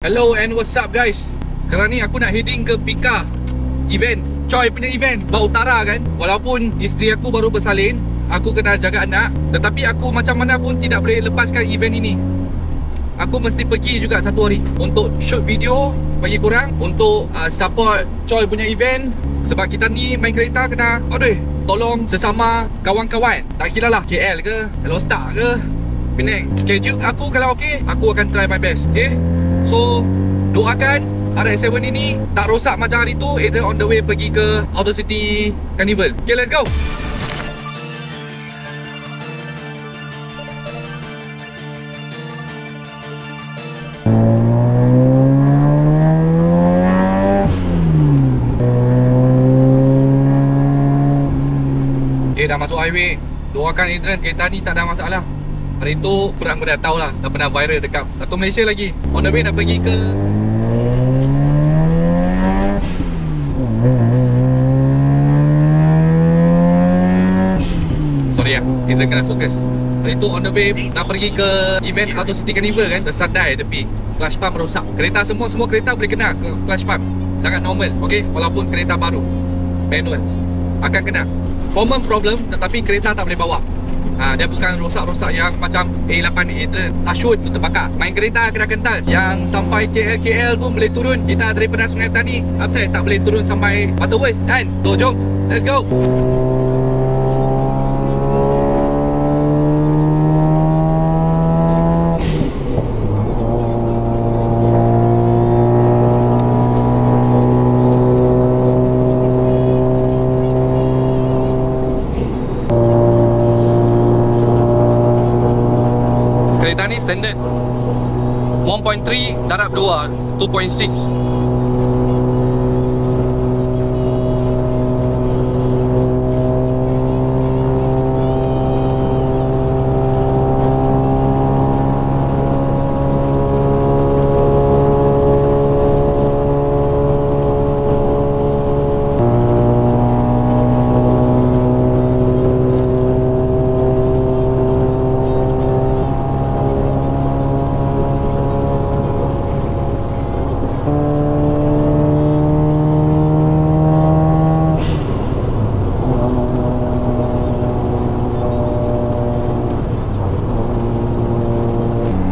Hello and what's up guys. Sekarang ni aku nak heading ke Pika event, Choi punya event, Bau Utara kan. Walaupun isteri aku baru bersalin, aku kena jaga anak, tetapi aku macam mana pun tidak boleh lepaskan event ini. Aku mesti pergi juga satu hari untuk shoot video bagi korang, untuk support Choi punya event. Sebab kita ni main kereta kena tolong sesama kawan-kawan. Tak kira lah KL ke, Hello Star ke, Penang. Schedule aku kalau okey, aku akan try my best. Okay, so doakan RX-7 ini tak rosak macam hari tu. Adrian on the way pergi ke Auto City Carnival. Okay, let's go. Okay, dah masuk highway. Doakan Adrian kereta ni tak ada masalah. Hari tu korang pun dah tahu lah, dah pernah viral dekat Satu Malaysia lagi. On the way nak pergi ke kita kena fokus. Hari tu on the way nak pergi ke event Auto City Carnival kan, tersadai tepi clutch pump rosak. Kereta semua kereta boleh kena clutch pump, sangat normal. Okay, walaupun kereta baru manual akan kena common problem, tetapi kereta tak boleh bawa. Dia bukan rosak-rosak yang macam A8 Adrian Tashut tu terbakar. Main kereta kena kental. Yang sampai KL pun boleh turun. Kita daripada Sungai Tani upside tak boleh turun sampai Butterworth kan. So jom, let's go. Kereta ni standard 1.3 darab 2 2.6.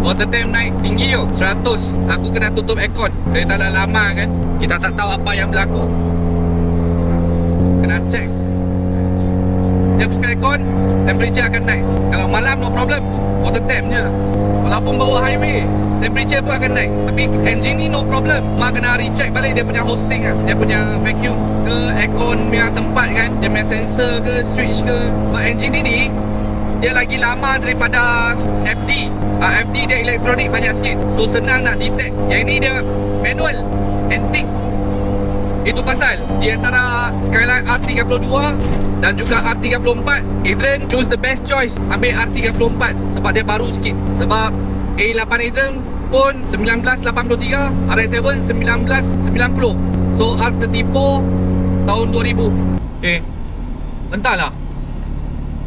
Water temp naik tinggi yo, 100. Aku kena tutup aircon. Kereta dah lama kan, kita tak tahu apa yang berlaku. Kena check. Dia buka aircon, temperature akan naik. Kalau malam no problem, water temp je. Walaupun bawa highway, temperature pun akan naik. Tapi engine ni no problem. Mak kena recheck balik dia punya hosting lah, dia punya vacuum ke aircon punya tempat kan, dia punya sensor ke, switch ke. Mak engine ni dia lagi lama daripada FD. FD dia elektronik banyak sikit, so senang nak detect. Yang ini dia manual, antik. Itu pasal di antara Skyline R32 dan juga R34, Adrian choose the best choice, ambil R34 sebab dia baru sikit. Sebab A8 Adrian pun 1983, RX-7 1990. So R34 tahun 2000. Okay, entahlah.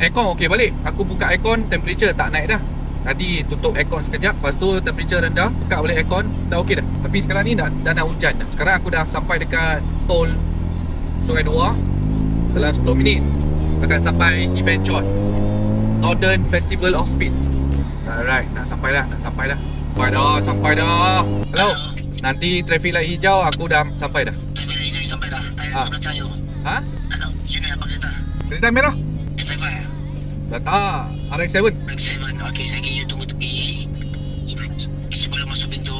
Aircon okey balik. Aku buka aircon, temperature tak naik dah. Tadi tutup aircon sekejap, lepas tu temperature rendah, buka balik aircon, dah okey dah. Tapi sekarang ni dah nak hujan dah. Sekarang aku dah sampai dekat tol Sungai Dua. Dalam 10 minit akan sampai event Choi, Northern Festival of Speed. Alright, nak sampai dah. Sampai dah. Hello. Nanti traffic light hijau aku dah sampai dah. Traffic light hijau sampai dah. Belakang you. Ha? You naik apa kereta? Kereta merah? S5. Dah tak, RX-7. RX-7, okey, saya kira you tunggu tepi. Sebelum masuk pintu,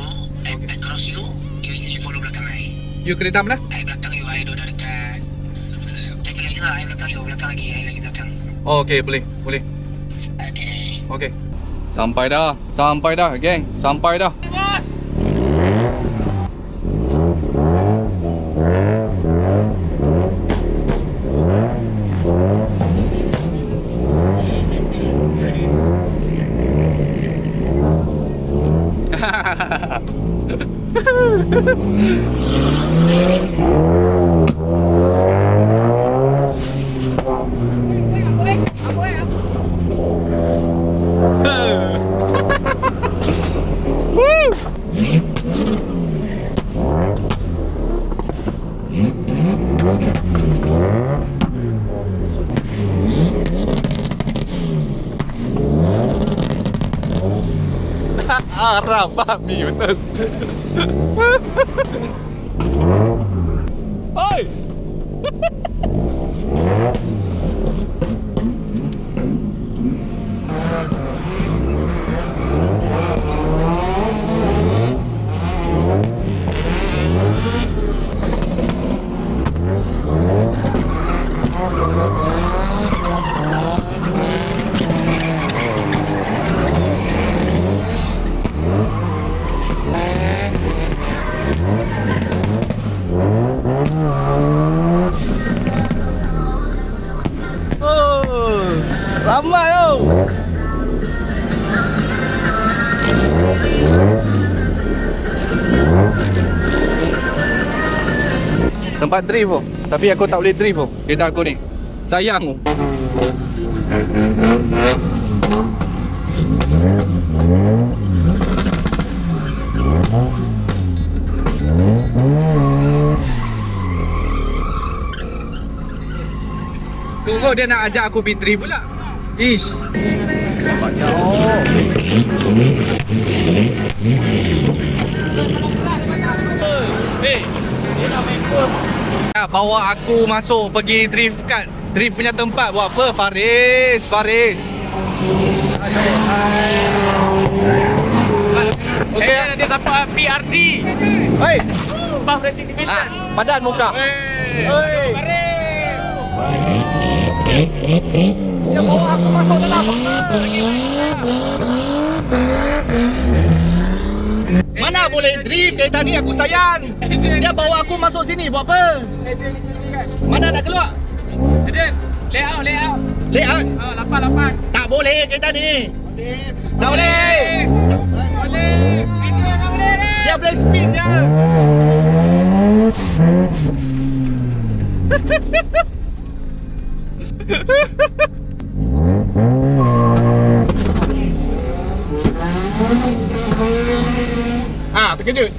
I cross you, you follow belakang I. You kereta mana? I belakang you, I dah dekat. Saya kira je lah, I belakang you, belakang lagi, I lagi belakang. Oh, okey, boleh. Okey. Sampai dah, geng. Sampai dah. Woo! haram. Babi betul. Oi. Ramai tau. Tempat drift tu. Tapi aku tak boleh drift tu. Kereta aku ni. Sayang tu. Tunggu dia nak ajak aku pergi drift pula. Ish. Bawa aku masuk pergi drift kat drift punya tempat. Buat apa Faris? Okay. Dia dapat PRD. Hei, Puff Racing Division. padan muka. Hei. Dia bawa aku masuk dalam. Mana boleh drift kereta ni, aku sayang. Dia bawa aku masuk sini buat apa? Mana nak keluar? Jadi, layout. Layout? Lapan. Tak boleh kereta ni. Tak boleh. Boleh. Ini tak boleh dah. Dia boleh speed je. Terkejut.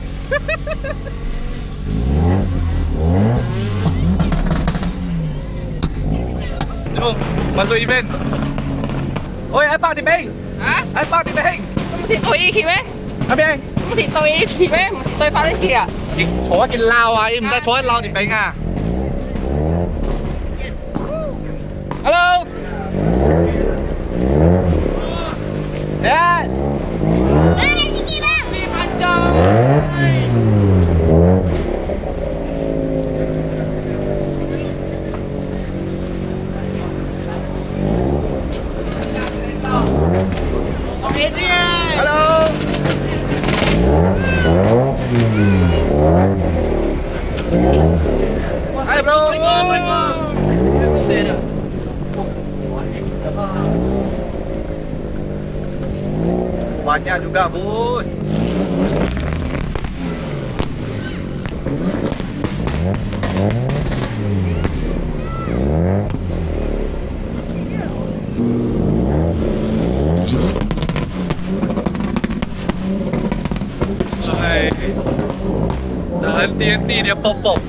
Jom, masuk event. Oi, ai park di beng. Hả? Ai park di beng. Không thì tôi ý kì mấy? Ai beng. Không thì tôi ý kì mấy? Không thì tôi phá đến kìa. 我一件撈啊，唔使坐喺撈條餅啊。Hello。Dad。Ada sikit bang. Si panjang. Hello. Hai bro. Banyak juga bun. Dah henti-henti dia pop-pop.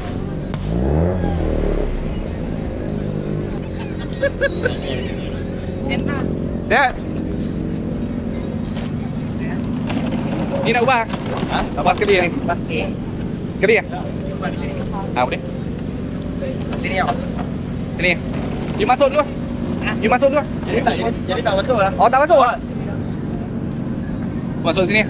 Sehat? Ni nak ubah? Ha? Ubah sekali ni? Sekali ya? Boleh? Sini ya. Sini. You masuk dulu. You masuk dulu. Jadi tak masuk lah. Oh, tak masuk? Masuk sini.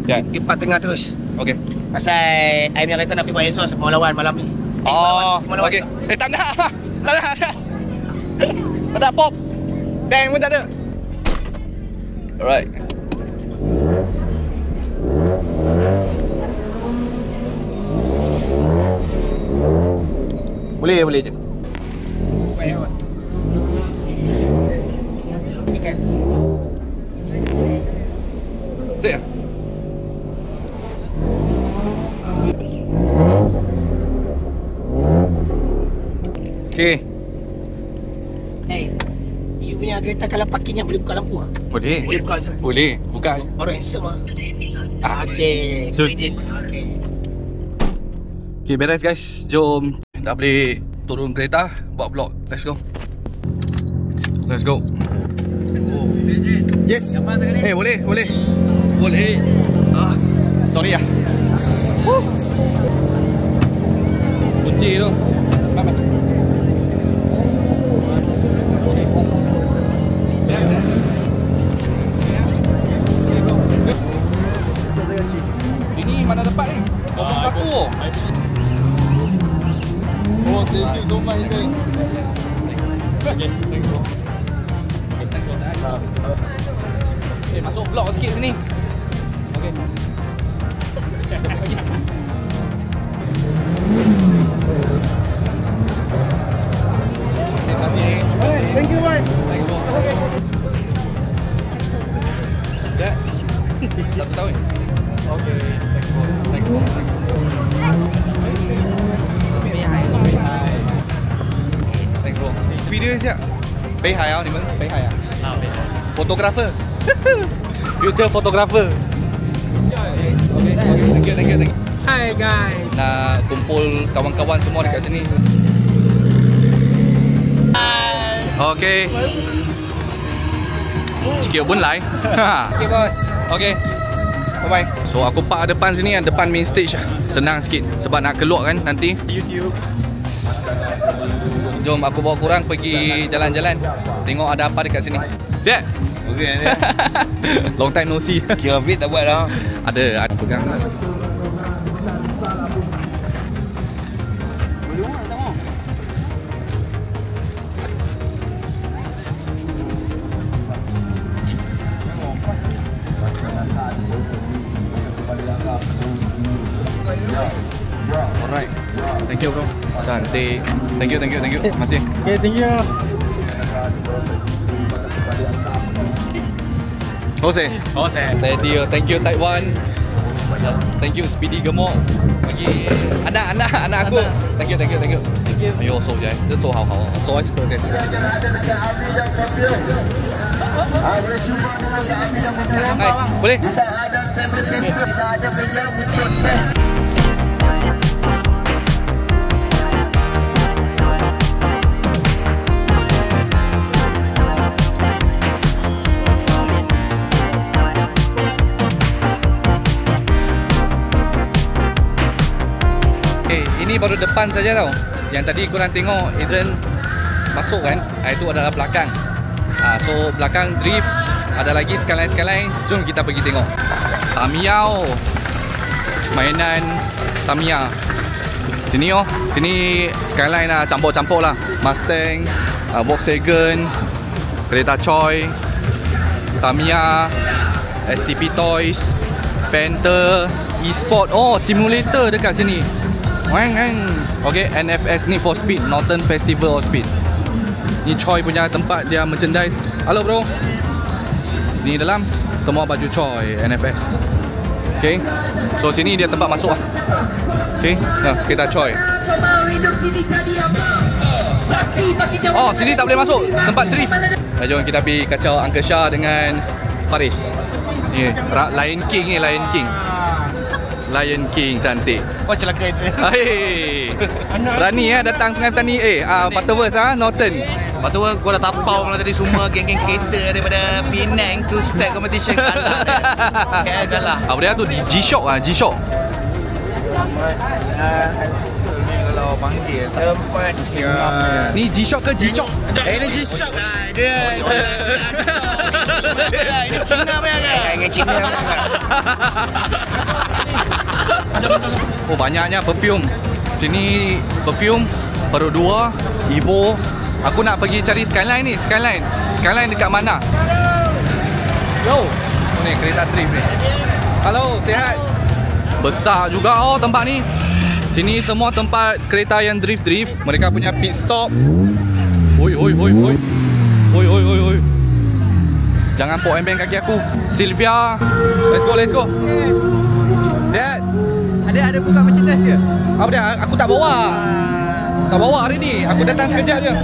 Ya. Lipat tengah terus. Okey. Pasal I punya kereta nak pergi buat exhaust mau lawan malam ni. Oh, okey. Tak nak. Tak nak. Tak ada pop. Bang pun tak ada. Alright. Boleh je. Siap. Okey. You punya kereta kalau parking yang boleh buka lampu ah? Boleh. Boleh buka je. Boleh. Buka. Orang handsome ah. Okey. So, Okay, beres guys. Jom. Dah boleh turun kereta, buat vlog. Let's go. Let's go. Oh. Yes. Boleh. Sorry ya. Kunci tu. Mana? Ini mana dapat ni? 01. Oh, thank you so much. Okay, thank you. Masuk blok sikit sini. Okey. Thank you, Mark. Thank you. Ya. 1 tahun. Okey, thank you. Thank you. Thank you. Video siap. 北海啊，你们北海啊？啊，北海。Photographer. Future photographer. Okay, thank you. Hi guys. Nak kumpul kawan-kawan semua dekat sini. Hi. Okay. Sikit pun lai. Okay bos. Okay. Bye bye. So aku park depan sini, depan main stage. Senang sikit sebab nak keluar kan nanti. YouTube. Jom aku bawa korang pergi jalan-jalan. Tengok ada apa dekat sini. Siap? Okey ni. Long time no see. Kira fit tak buat dah. Ada pegang. Alright. Thank you bro. Cantik. Thank you. Masih. Okay, thank you. Jose. Thank you Taiwan. Thank you Speedy Gemuk. Bagi anak aku. Thank you. Ayo 收起来，这收好，收起来。哎，boleh. Ini baru depan saja tau. Yang tadi korang tengok Adrian masuk kan, itu adalah belakang. So belakang drift ada lagi skyline. Jom kita pergi tengok. Tamiya, mainan Tamiya. Sini sini skyline lah, campur-campur lah. Mustang, Volkswagen, kereta Choi, Tamiya, STP Toys, Fender, E-Sport. Oh, simulator dekat sini. Okay, NFS ni for Speed, Northern Festival of Speed. Ni Choi punya tempat dia merchandise. Halo bro. Ni dalam semua baju Choi NFS. Okay, so sini dia tempat masuk lah. Okay, kita Choi. Oh, sini tak boleh masuk, tempat drift. Jom kita pergi kacau Uncle Shah dengan Faris. Ni Lion King ni, Lion King cantik. Kau celaka itu. Hei. Berani datang Sungai Petani. Butterworth Norton. Lepas tu gua dah tapau malam tadi semua geng-geng kereta daripada Penang to start competition kalah dia. Kalah. Apa dia tu? G-Shock G-Shock. Kalau panggil sempat Ni G-Shock ke G-Shock? Ini G-Shock lah. Dia ini Cina punya kan? Ini Cina. Oh, banyaknya perfume. Sini perfume Peru 2, Evo. Aku nak pergi cari Skyline ni, Skyline dekat mana? Yo. Oh, ni kereta drift ni. Halo, sihat? Besar juga tempat ni. Sini semua tempat kereta yang drift. Mereka punya pit stop. Oi. Jangan pok embeng kaki aku. Sylvia. Let's go. Dad. Ada buka merchandise ke? Apa dia? Aku tak bawa. Tak bawa hari ni. Aku datang sekejap je.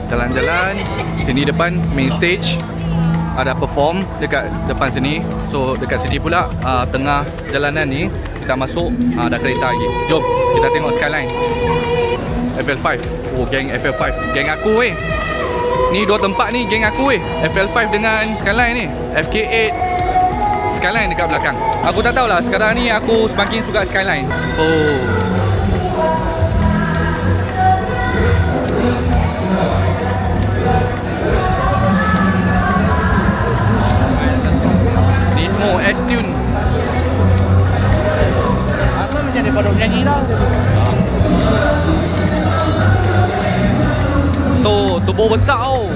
Jalan-jalan Sini depan main stage ada perform dekat depan sini. So dekat sini pula tengah jalanan ni kita masuk ada kereta lagi. Jom kita tengok skyline FL5. Oh, geng FL5, geng aku weh. Ni dua tempat ni geng aku weh. FL5 dengan skyline ni. FK8 skyline dekat belakang. Aku tak tahulah, sekarang ni aku semakin suka skyline. Oh, S-Tune. Apa menjadi pada penyanyi dah? Tu turbo besar tau.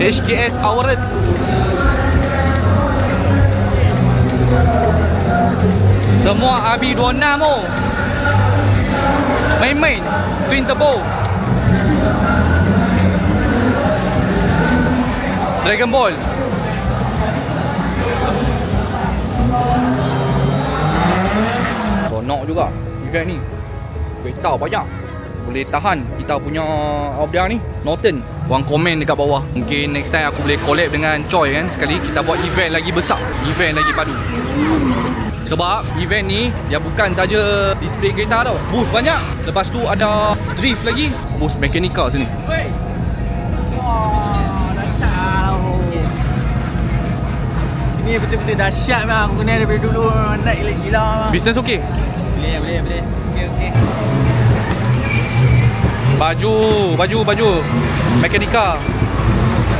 HKS Powered. Semua RB26 tau. Main-main twin turbo. Dragon Ball. Sonok juga event ni. Kereta banyak. Boleh tahan kita punya Audi ni Norton. Korang komen dekat bawah. Mungkin next time aku boleh collab dengan Choi kan. Sekali kita buat event lagi besar, event lagi padu. Sebab event ni dia bukan saja display kereta tau. Booth banyak. Lepas tu ada drift lagi. Booth mekanikal sini. Wah, dahsyat. Ini betul-betul dahsyat bang. Aku ni daripada dulu naik gila bang. Business okey? Boleh. Okey. Baju mekanikal.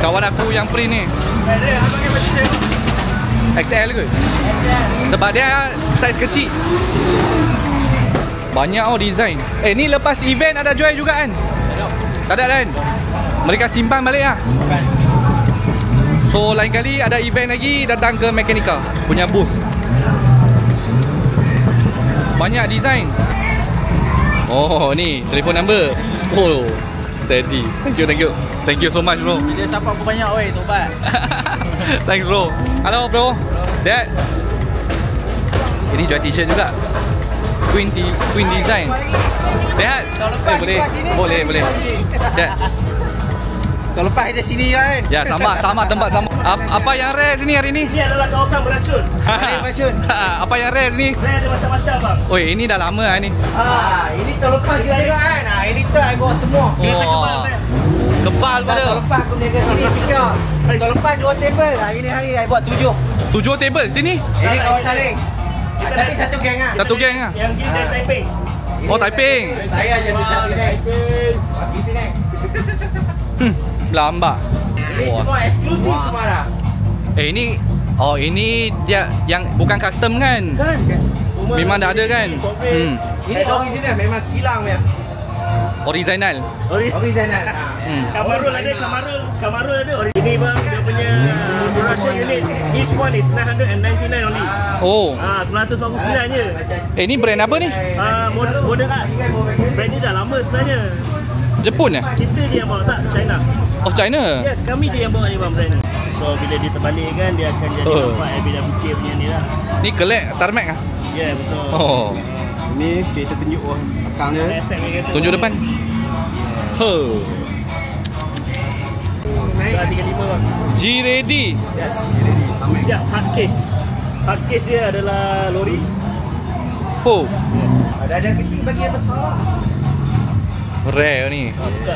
Kawan aku yang print ni. XL ke? Sebab dia saiz kecil. Banyak design. Ni lepas event ada jual juga kan? Tak ada kan? Mereka simpan balik lah. So lain kali ada event lagi datang ke mekanikal punya booth. Banyak design. Oh, ni telefon number. Oh, steady. Thank you so much bro. Dia support aku banyak weh, tobat. Thanks bro. Hello bro. Dad. Ini jual t-shirt juga. Queen design. Sehat? Boleh. Dad. Tahun lepas kita sini kan? Ya, sama tempat sama. Apa yang rare sini hari ni? Ini adalah kawasan beracun. Beracun. Apa yang rare sini? Rare ada macam-macam bang. Oi, ini dah lama lah ni. Ini tahun lepas kita tengok kan? Ini tu I bawa semua. Wah. Kebal pada. Tahun lepas aku berniaga sini fikir. Tahun lepas 2 table. Hari I buat 7. 7 table sini? Ini kawan saling. Tapi satu geng lah. Satu geng lah. Yang gini dari Taiping. Oh, Taiping. Saya je satu geng. Kita geng. Lambat. Ini semua eksklusif semua dah. Ini dia yang bukan custom kan? Kan? Memang dah ada kan? Ini original, memang kilang dia. Original. Original. Kamarul ada. Ini bang, dia punya production unit. Each one is 999 only. Oh. 949 je. Ini brand apa ni? Model kat. Brand ni dah lama sebenarnya. Jepun eh? Kita je yang bawa, tak China. Oh, China? Yes, kami je yang bawa ni bang brand ni. So bila dia terbalik kan, dia akan jadi nampak LBWK punya ni lah. Ni kelek tarmac ah? Ya, yeah, betul. Oh. Ini kita tunjuk belakang dia. Tunjuk depan. He. Dah 35 bang. G-Ready. Yes. Siap hard case. Hard case dia adalah lori. Oh. Ada kecil bagi yang besar. Rare ni. Buka.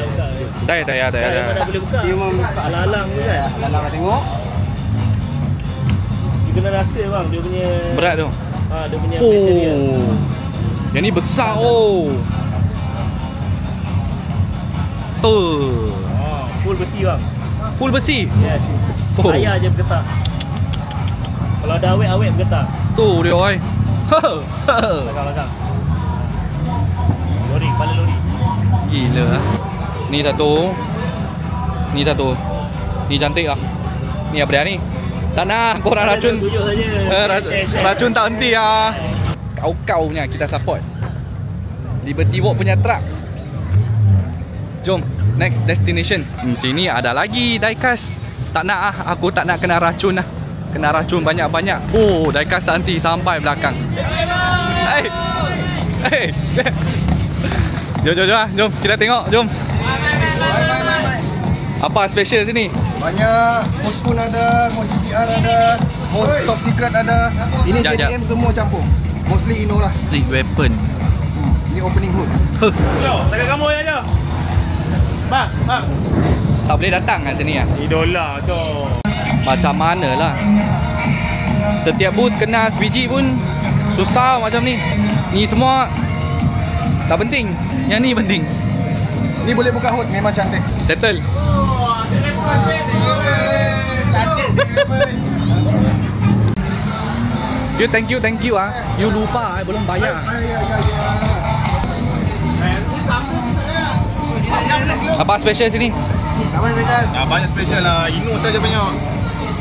Tak ya. Dah boleh buka. Dia memang Alang-alang tu kan. Alang tengok. Dia kena rasa bang, dia punya Berat tu. dia punya material. Oh. Yang ni besar oh. Tu. Full besi bang. Full besi. Yes. Oh. Ayah je bergetar. Kalau ada awet bergetar. Tu dia oi. Belakang. Lori, kepala lori. Gila lah. Ni satu. Ni cantik lah. Ni apa dia ni? Tak nak korang racun. Tunjuk saja. Racun tak henti lah. Kau punya kita support. Liberty Walk punya truck. Jom next destination. Sini ada lagi diecast. Tak nak ah, aku tak nak kena racun lah. Kena racun banyak-banyak. Oh, diecast tak henti sampai belakang. Hey. Jom, kita tengok, jom. Apa special sini? Banyak. Mode Spoon ada, mode GTR ada, mode Top Secret ada. Ini Jap, JDM semua campur. Mostly Ino lah. Street weapon. Ini opening hood. Jom, dekat kamu ya, jom. Bang. Tak boleh datang kat sini lah. Idola tu. Macam mana lah. Setiap booth kena sebiji pun susah macam ni. Ni semua tak penting. Yang ni penting. Ni boleh buka hood, memang cantik. Settle. You thank you ah. You lupa belum bayar. Apa special sini? Apa special? Banyak special lah. Ino saja banyak.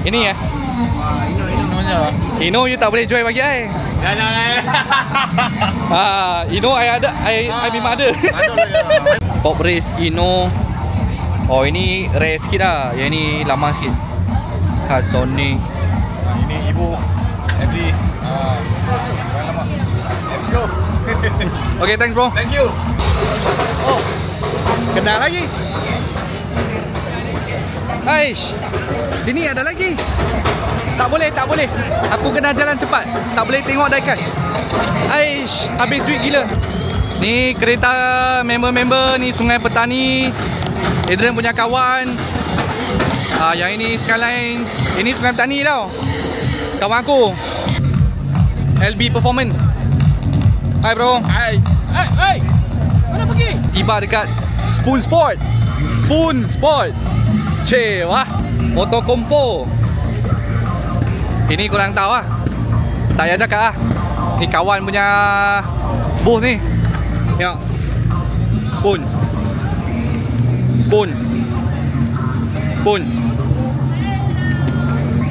Ini ya. Ino saja. Ino you tak boleh join bagi ai. Ino I ada, I memang ada. Pop race Ino. Oh ini rare sikit lah. Yang ni lama sikit. Khas Sony. Ini ibu every lama. Let's go. Okay, thanks bro. Thank you. Oh, kenal lagi. Aish, sini ada lagi. Tak boleh. Aku kena jalan cepat. Tak boleh tengok diecast. Aish, habis duit gila. Ni kereta member-member ni Sungai Petani. Adrian punya kawan. Yang ini Skyline. Ini Sungai Petani tau. Kawan aku. LB Performance. Hai bro. Hai. Mana pergi? Tiba dekat Spoon Sport. Cik, wah. Motor kompo. Ini korang tahu lah. Tak payah cakap lah. Ni kawan punya booth ni. Tengok. Spoon.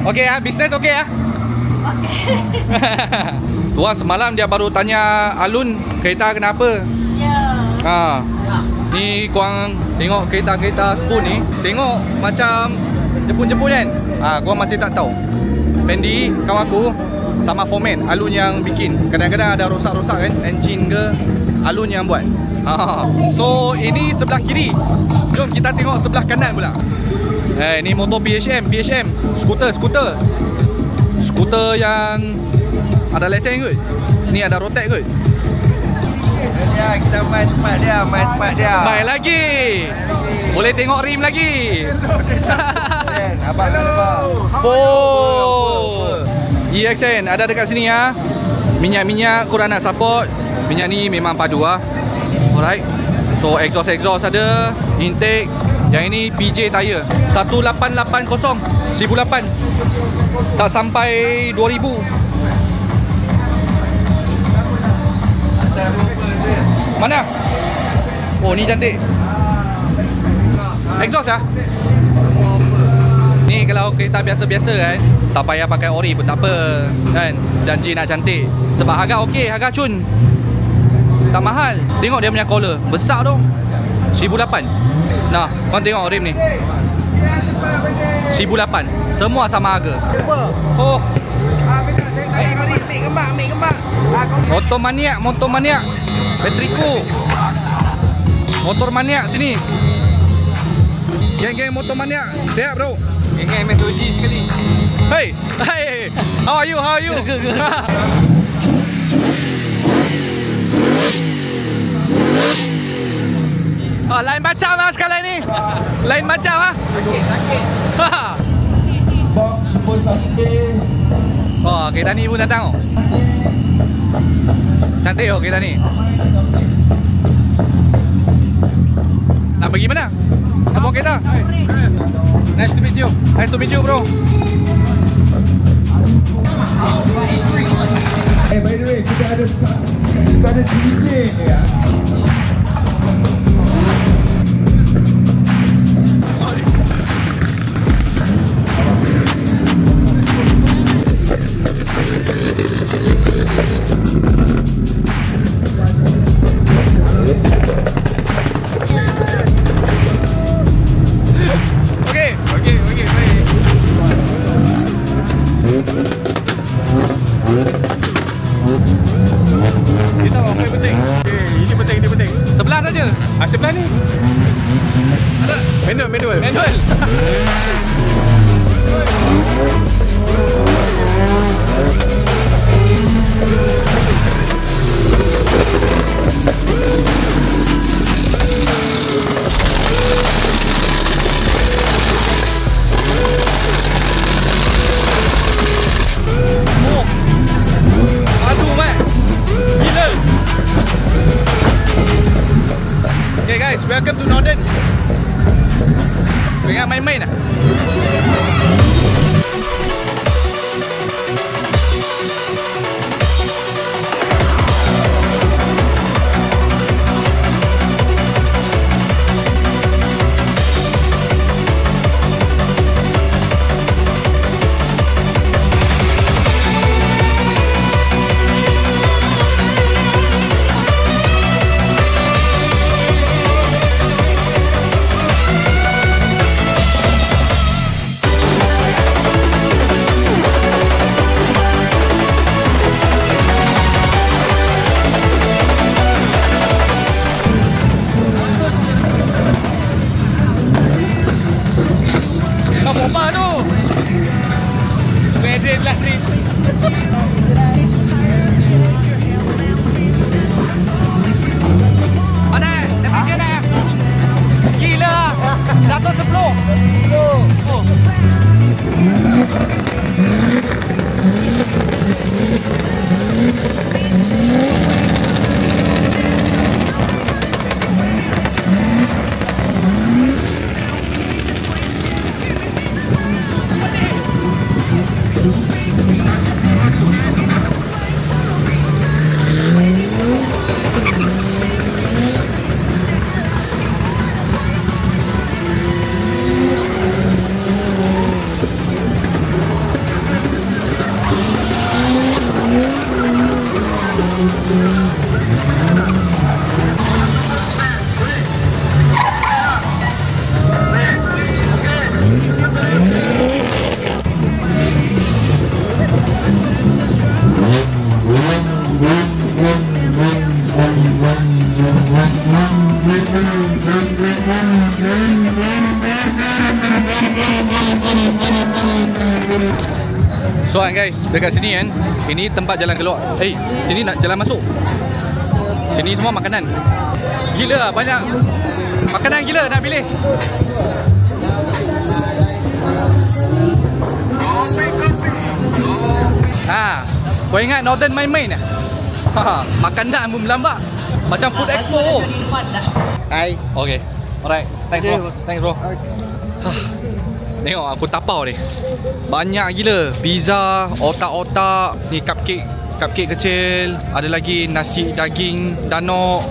Okey ah, bisnes okey ah. Tuan semalam dia baru tanya Alun kereta kenapa. Ya. Ni korang tengok kereta-kereta Spoon ni. Tengok macam jepun-jepun kan. Korang masih tak tahu. Fendi kawan aku sama Foreman, Alun yang bikin. Kadang-kadang ada rosak-rosak kan, engine ke, Alun yang buat. So ini sebelah kiri. Jom kita tengok sebelah kanan pula. Ni motor PHM, skuter yang ada lesen kot. Ni ada rotek kot. Ya, kita main tempat dia. Main lagi. Boleh tengok rim lagi. Abang EXN ada dekat sini ya. Minyak-minyak korang nak support. Minyak ni memang padu lah. Alright. So exhaust ada. Intake. Yang ini PJ tire 1880 1008. Tak sampai 2000. Mana? Oh ni cantik. Exhaust lah. Ni kalau kereta biasa-biasa kan, tak payah pakai ori pun tak apa kan. Janji nak cantik. Sebab harga okey, harga cun. Tak mahal. Tengok dia punya collar, besar tu. 1008. Nah, kau tengok rim ni. 1008. Semua sama harga. Oh. Motor maniak. Petrico. Motor maniak sini. Geng-geng motor maniak. Siap bro. Geng MSOG sekali. Hey. How are you? Lain macam lah sekali ni. Lain macam lah. Sakit. Oh, kereta ni pun datang. Cantik oh kereta ni. Nak pergi mana? Semua kereta? Nice to meet you bro. By the way, kita ada DJ ya. Sebelah saja. Sebelah ni. Ada Manual. Okay guys, welcome to Northern. Ingat main-main lah. Apa tu? Medin lah ni. Mana? Temperature dah. Gila. 110. Oh. So guys, dekat sini kan, ini tempat jalan keluar. Sini nak jalan masuk. Sini semua makanan. Gila lah, banyak makanan gila nak pilih. Kau ingat Northern main-main lah? Makanan pun melambak macam food expo. Hai. Okay. Alright. Thanks bro. Tengok aku tapau ni. Banyak gila. Pizza, otak-otak, ni cupcake kecil, ada lagi nasi daging danok,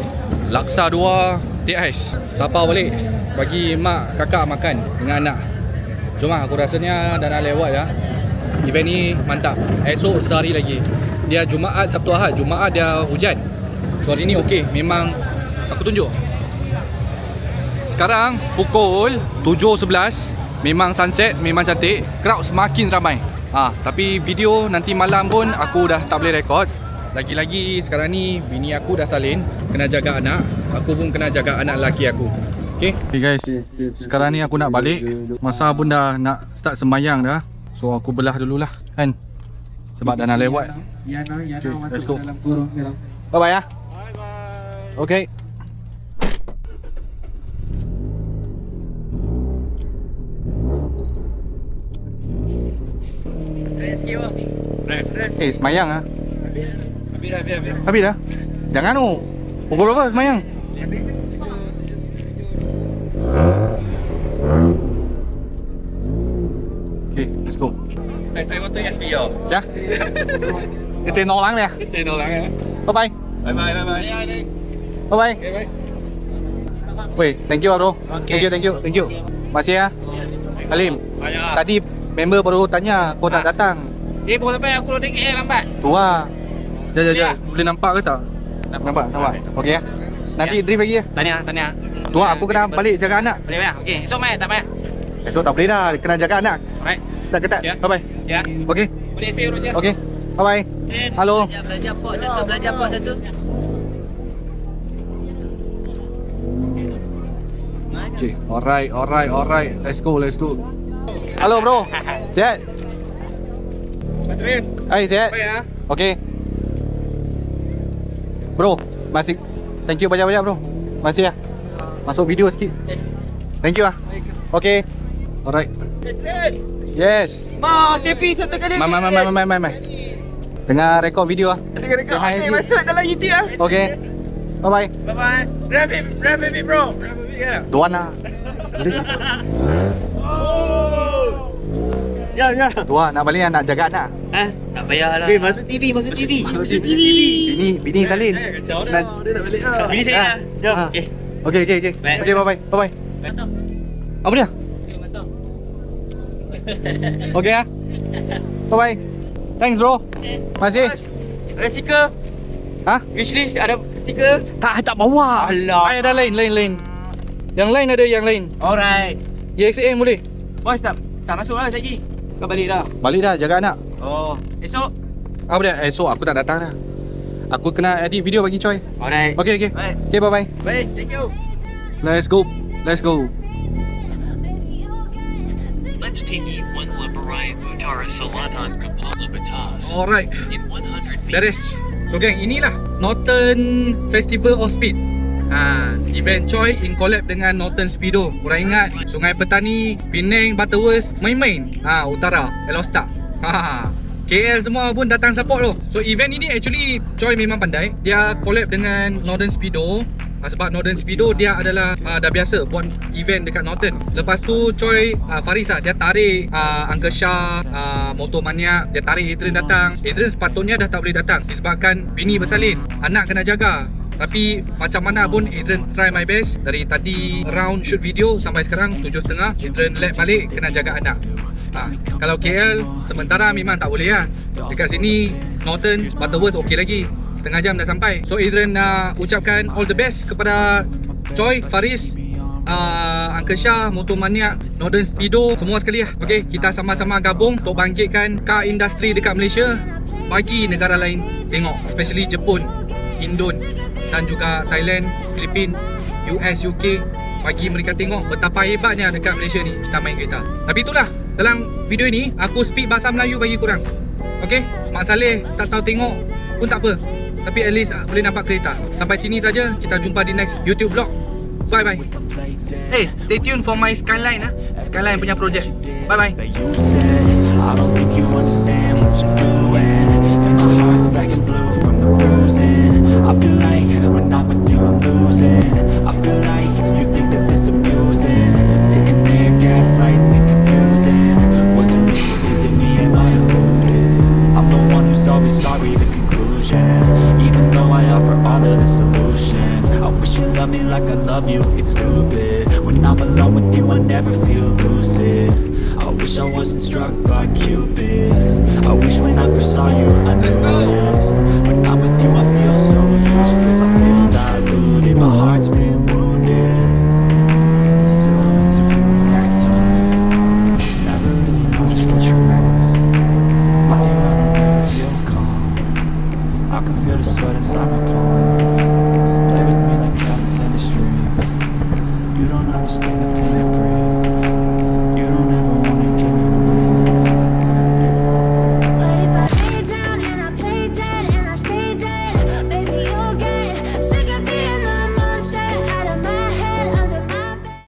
laksa 2, teh ais. Tapau balik bagi mak kakak makan dengan anak. Jom aku rasanya dah nak lewat dah. Event ni mantap. Esok sehari lagi. Dia Jumaat, Sabtu, Ahad. Jumaat dia hujan. So hari ni okey, memang aku tunjuk. Sekarang pukul 7.11. Memang sunset, memang cantik. Crowd semakin ramai. Tapi video nanti malam pun aku dah tak boleh rekod. Lagi-lagi sekarang ni bini aku dah salin, kena jaga anak. Aku pun kena jaga anak lelaki aku. Okay guys, sekarang ni aku nak balik. Masa pun dah nak start sembahyang dah. So aku belah dululah kan, sebab dah nak lewat. Okay, let's go. Bye bye ya. Okay. Semayang ah. Habis dah. Jangan tu. Pukul berapa semayang? Okay, let's go. Saya có tới SB rồi. Dạ. Cái trên nó lắng nè. Trên đâu lắng á. Bye bye. Bye bye. Bye bye. Wait, thank you bro. Okay. Thank you. Masih ya. Salim. Tadi member baru tanya kau nak datang. Pukul sampai aku loading lambat. Tu lah. Jap. Boleh nampak ke tak? Nampak. Okey ya. Nanti drift lagi ya. Tanya. Tu lah, aku kena balik jaga anak. Boleh ya? Okey, esok mai tak payah. Esok tak boleh dah, kena jaga anak. Alright. Tak ketat. Ya. Bye bye. Ya. Okey. Boleh SB urut je. Okey. Bye bye. Halo. Belajar port satu. Okay. Alright. Let's go. Halo bro. Sihat? Hai, sihat? Okay. Bro, masih. Thank you banyak-banyak bro. Masih ya. Masuk video sikit. Thank you ah. Okay. Alright. Yes. Ma, selfie satu kali. Mai. Tengah rekod video ah. Tengah rekod. Okay, masuk dalam YouTube ah. Okay. Bye. Bye. Grab baby bro. Grab baby ya. Tuan lah. Ya. Tuan nak balik nak jaga anak. Tak payahlah. Masuk TV. Bini salin. Dia nak balik lah. Bini saya dah. Jom. Okay. Okay, bye. Apa dia? Okay ah. Bye. Thanks bro. Masih. Ada stiker? Ha? Wishlist ada stiker? Tak bawa. Alah. Ada lain. Yang lain ada yang lain. Alright. EXM boleh? Bos tak masuk lah lagi. Kau balik dah. Balik dah, jaga anak. Oh, esok? Apa dia? Esok aku tak datang dah. Aku kena edit video bagi Choi. Alright. Okay. Baik. Okay, bye. Baik, thank you. Let's go. Let's take one Lebarai Utara Selatan Kepala Batas. Alright. In 100 meters. Beres. So geng, inilah Norton Festival of Speed. Event Choi in collab dengan Norton Speedo. Korang ingat Sungai Petani, Penang, Butterworth main-main. Utara, Elostar. KL semua pun datang support loh. So event ini actually Choi memang pandai. Dia collab dengan Norton Speedo. Sebab Norton Speedo dia adalah dah biasa buat event dekat Norton. Lepas tu Choi Faris dia tarik Uncle Shah, Motomania, dia tarik Adrian datang. Adrian sepatutnya dah tak boleh datang disebabkan bini bersalin, anak kena jaga. Tapi macam mana pun Adrian try my best. Dari tadi round shoot video sampai sekarang 7.30 Adrian let balik kena jaga anak. Kalau KL sementara memang tak boleh lah. Dekat sini Norton, Butterworth okey lagi, setengah jam dah sampai. So Adrian nak ucapkan all the best kepada Choi, Faris, Uncle Shah, Motomania, Northern Speedo, semua sekali lah. Okay, kita sama-sama gabung untuk bangkitkan car industry dekat Malaysia, bagi negara lain tengok, especially Jepun, Indon dan juga Thailand, Filipin, US, UK, bagi mereka tengok betapa hebatnya dekat Malaysia ni kita main kereta. Tapi itulah, dalam video ini aku speak bahasa Melayu bagi korang. Okay, Mak Saleh tak tahu tengok pun tak apa, tapi at least boleh nampak kereta. Sampai sini saja, kita jumpa di next YouTube vlog. Bye. Hey, stay tuned for my Skyline Skyline punya project. Bye. I don't think you understand what you're doing, and my heart's black and blue from the bruising. I feel like when I'm with you I'm losing. I feel like you think that this amusing, sitting there gaslighting and confusing. Was it me? Is it me? Am I deluded? I'm the one who's always sorry, the conclusion. Even though I offer all of the solutions, I wish you loved me like I love you. It's stupid. When I'm alone with you I never feel lucid. I wish I wasn't struck by